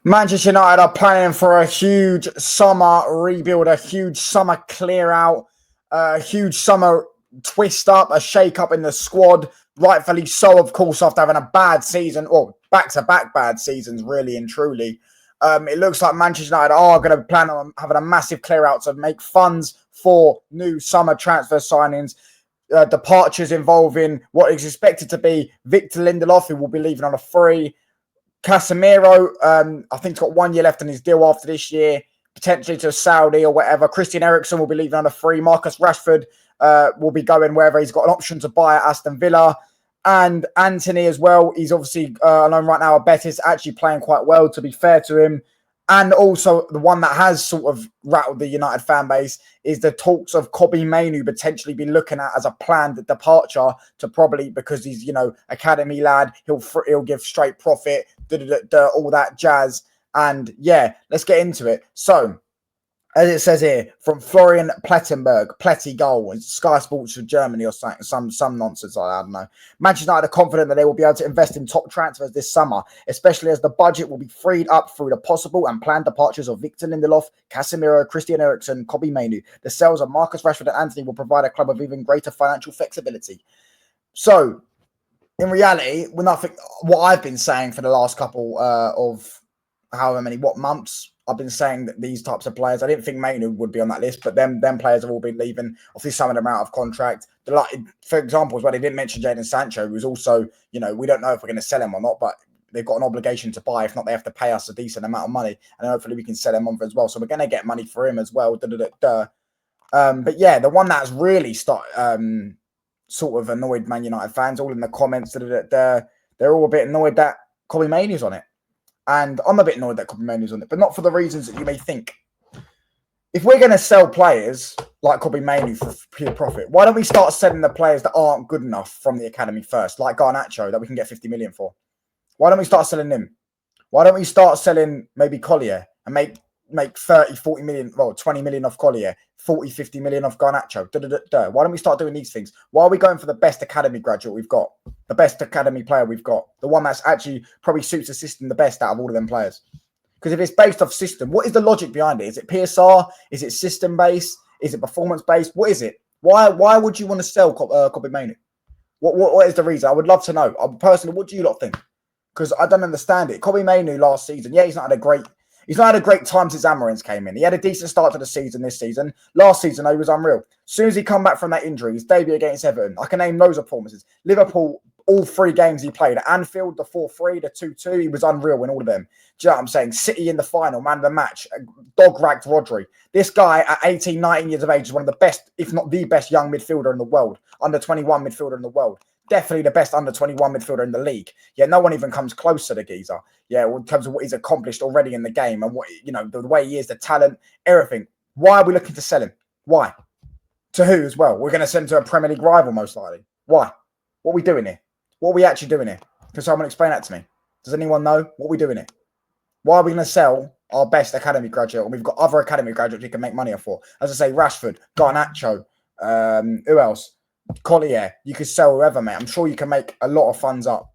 Manchester United are planning for a huge summer rebuild, a huge summer clear out, a huge summer twist up, a shake up in the squad. Rightfully so, of course, after having a bad season, or back-to-back bad seasons, really and truly. It looks like Manchester United are going to plan on having a massive clear out to make funds for new summer transfer signings. Departures involving what is expected to be Victor Lindelof, who will be leaving on a free. Casemiro, I think he's got 1 year left on his deal after this year, potentially to Saudi or whatever. Christian Eriksen will be leaving on a free. Marcus Rashford will be going wherever he's got an option to buy at Aston Villa. And Anthony as well. He's obviously on loan right now at Betis, actually playing quite well, to be fair to him. And also the one that has sort of rattled the United fan base is the talks of Kobbie Mainoo potentially be looking at as a planned departure to probably, because he's, academy lad, he'll give straight profit, all that jazz. And yeah, let's get into it. So, as it says here, from Florian Plettenberg, Pletty goal, Sky Sports for Germany or some nonsense like that, I don't know. Manchester United are confident that they will be able to invest in top transfers this summer, especially as the budget will be freed up through the possible and planned departures of Victor Lindelof, Casemiro, Christian Eriksen, Kobbie Mainoo. The sales of Marcus Rashford and Anthony will provide a club with even greater financial flexibility. So, in reality, what I've been saying for the last couple of months, I've been saying that these types of players, I didn't think Mainoo would be on that list, but them players have all been leaving. Obviously, some of them are out of contract. For example, as well, they didn't mention Jadon Sancho, who's also, we don't know if we're going to sell him or not, but they've got an obligation to buy. If not, they have to pay us a decent amount of money, and hopefully we can sell him on as well. So we're going to get money for him as well. But yeah, the one that's really sort of annoyed Man United fans, all in the comments, they're all a bit annoyed that Kobbie Mainoo's on it. And I'm a bit annoyed that Kobbie Mainoo's on it, but not for the reasons that you may think. If we're going to sell players like Kobbie Mainoo for pure profit, why don't we start selling the players that aren't good enough from the academy first, like Garnacho, that we can get 50 million for? Why don't we start selling him? Why don't we start selling maybe Collier and make 30, 40 million, 20 million off Collier, 40, 50 million off Garnacho. Why don't we start doing these things? Why are we going for the best academy graduate we've got? The best academy player we've got? The one that's actually probably suits the system the best out of all of them players? Because if it's based off system, what is the logic behind it? Is it PSR? Is it system-based? Is it performance-based? What is it? Why would you want to sell Kobbie Mainoo? What is the reason? I would love to know. Personally, what do you lot think? Because I don't understand it. Kobbie Mainoo last season, yeah, he's not had a great time since Amorim's came in. He had a decent start to the season this season. Last season, he was unreal. As soon as he come back from that injury, his debut against Everton, I can name loads of performances. Liverpool, all 3 games he played. At Anfield, the 4-3, the 2-2, he was unreal in all of them. Do you know what I'm saying? City in the final, man of the match, dog-ragged Rodri. This guy at 18, 19 years of age is one of the best, if not the best young midfielder in the world. Under 21 midfielder in the world. Definitely the best under 21 midfielder in the league. Yeah, no one even comes close to the geezer. Yeah, in terms of what he's accomplished already in the game and what, the way he is, the talent, everything. Why are we looking to sell him? Why? To who as well? We're going to send him to a Premier League rival, most likely. Why? What are we doing here? What are we actually doing here? Can someone explain that to me? Does anyone know what we're doing here? Why are we going to sell our best academy graduate when we've got other academy graduates we can make money off for? As I say, Rashford, Garnacho, who else? Collier, you could sell whoever, mate. I'm sure you can make a lot of funds up.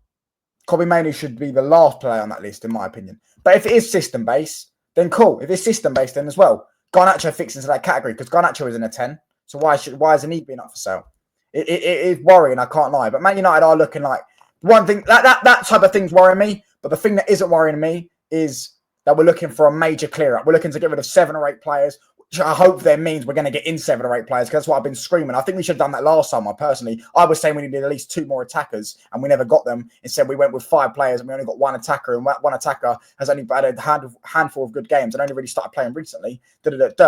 Kobbie Mainoo should be the last player on that list, in my opinion. But if it is system-based, then cool. If it's system-based, then as well. Garnacho fits into that category because Garnacho isn't a 10. So why isn't he being up for sale? It is worrying, I can't lie. But Man United are looking like one thing. That type of thing's worrying me. But the thing that isn't worrying me is that we're looking for a major clear-up. We're looking to get rid of 7 or 8 players. I hope that means we're going to get in 7 or 8 players because that's what I've been screaming. I think we should have done that last summer, personally. I was saying we needed at least 2 more attackers and we never got them. Instead, we went with 5 players and we only got 1 attacker, and one attacker has only had a handful of good games and only really started playing recently.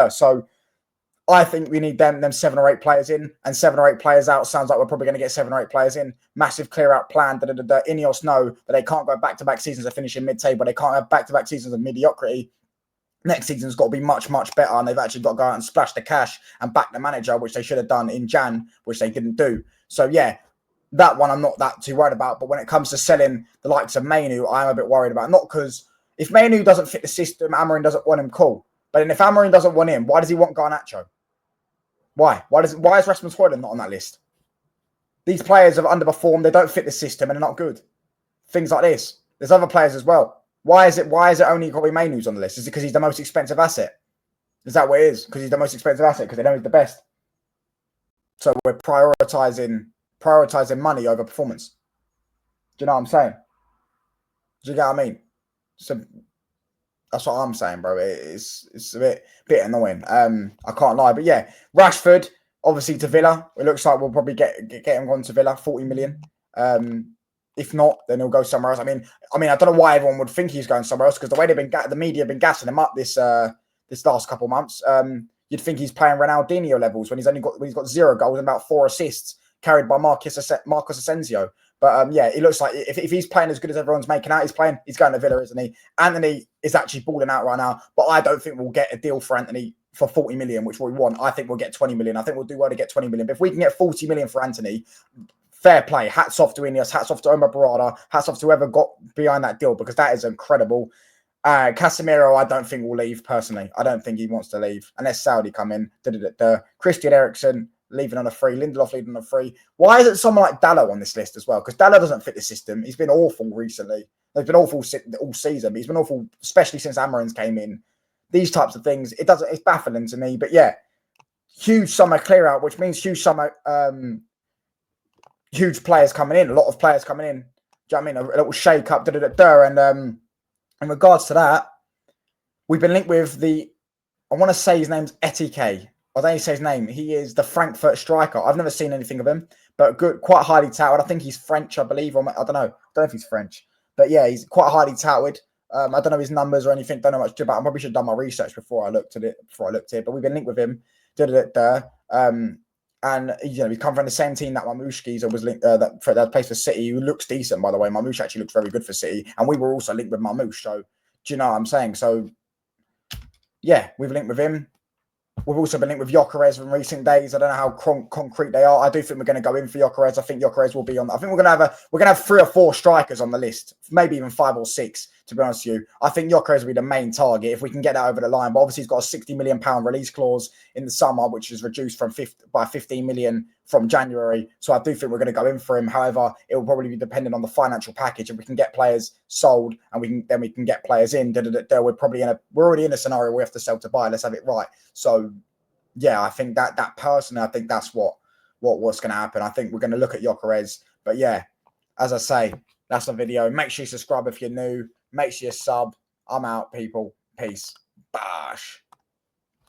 So I think we need them 7 or 8 players in and 7 or 8 players out. Sounds like we're probably going to get 7 or 8 players in. Massive clear-out plan. Ineos know that they can't go back-to-back seasons of finishing mid-table. They can't have back-to-back seasons of mediocrity. Next season's got to be much, much better, and they've actually got to go out and splash the cash and back the manager, which they should have done in Jan, which they didn't do. So, yeah, that one I'm not that too worried about. But when it comes to selling the likes of Mainoo, I'm a bit worried about. Not because if Mainoo doesn't fit the system, Amorim doesn't want him, cool. But then if Amorim doesn't want him, why does he want Garnacho? Why? Why is Rasmus Højlund not on that list? These players have underperformed. They don't fit the system and they're not good. Things like this. There's other players as well. Why is it only got to be Mainoo's on the list? Is it because he's the most expensive asset? Is that what it is? Because he's the most expensive asset because they know he's the best. So we're prioritizing money over performance. Do you know what I'm saying? Do you get what I mean? So that's what I'm saying, bro. It's a bit annoying. I can't lie, but yeah, Rashford obviously to Villa. It looks like we'll probably get him on to Villa, 40 million. If not, then he'll go somewhere else. I mean, I don't know why everyone would think he's going somewhere else because the way the media have been gassing him up this last couple of months. You'd think he's playing Ronaldinho levels when he's got 0 goals and about 4 assists carried by Marcus Asensio. But yeah, it looks like if he's playing as good as everyone's making out, he's going to Villa, isn't he? Anthony is actually balling out right now, but I don't think we'll get a deal for Anthony for 40 million, which we want. I think we'll get 20 million. I think we'll do well to get 20 million. But if we can get 40 million for Anthony, fair play. Hats off to Ineos, hats off to Omar Barada, hats off to whoever got behind that deal because that is incredible. Casemiro, I don't think will leave personally. I don't think he wants to leave unless Saudi come in. Christian Eriksen leaving on a free, Lindelof leaving on a free. Why is it someone like Dallo on this list as well? Because Dallo doesn't fit the system. He's been awful recently. They've been awful all season, but he's been awful, especially since Amorim's came in. These types of things, it's baffling to me. But yeah, huge summer clear out, which means huge summer, huge players coming in, a lot of players coming in. Do you know what I mean? A little shake up, and in regards to that, we've been linked with I want to say his name's Etike. I don't say his name. He is the Frankfurt striker. I've never seen anything of him, but good, quite highly touted. I think he's French, I believe, or I don't know. I don't know if he's French, but yeah, he's quite highly touted. I don't know his numbers or anything. Don't know much about him. I probably should have done my research before I looked at it. But we've been linked with him. And he's come from the same team that Mamouche was linked that plays for City, who looks decent, by the way. Mamouche actually looks very good for City, and we were also linked with Mamouche. So, do you know what I'm saying? So, yeah, we've linked with him. We've also been linked with Gyökeres in recent days. I don't know how concrete they are. I do think we're going to go in for Gyökeres. I think Gyökeres will be on. I think we're going to have 3 or 4 strikers on the list, maybe even 5 or 6. To be honest with you, I think Gyökeres will be the main target if we can get that over the line. But obviously, he's got a £60 million release clause in the summer, which is reduced by 15 million from January. So I do think we're going to go in for him. However, it will probably be dependent on the financial package. If we can get players sold and we can get players in, we're already in a scenario where we have to sell to buy. Let's have it right. So yeah, I think that personally, I think that's what's going to happen. I think we're going to look at Gyökeres. But yeah, as I say, that's the video. Make sure you subscribe if you're new. Make sure you sub. I'm out, people. Peace. Bash.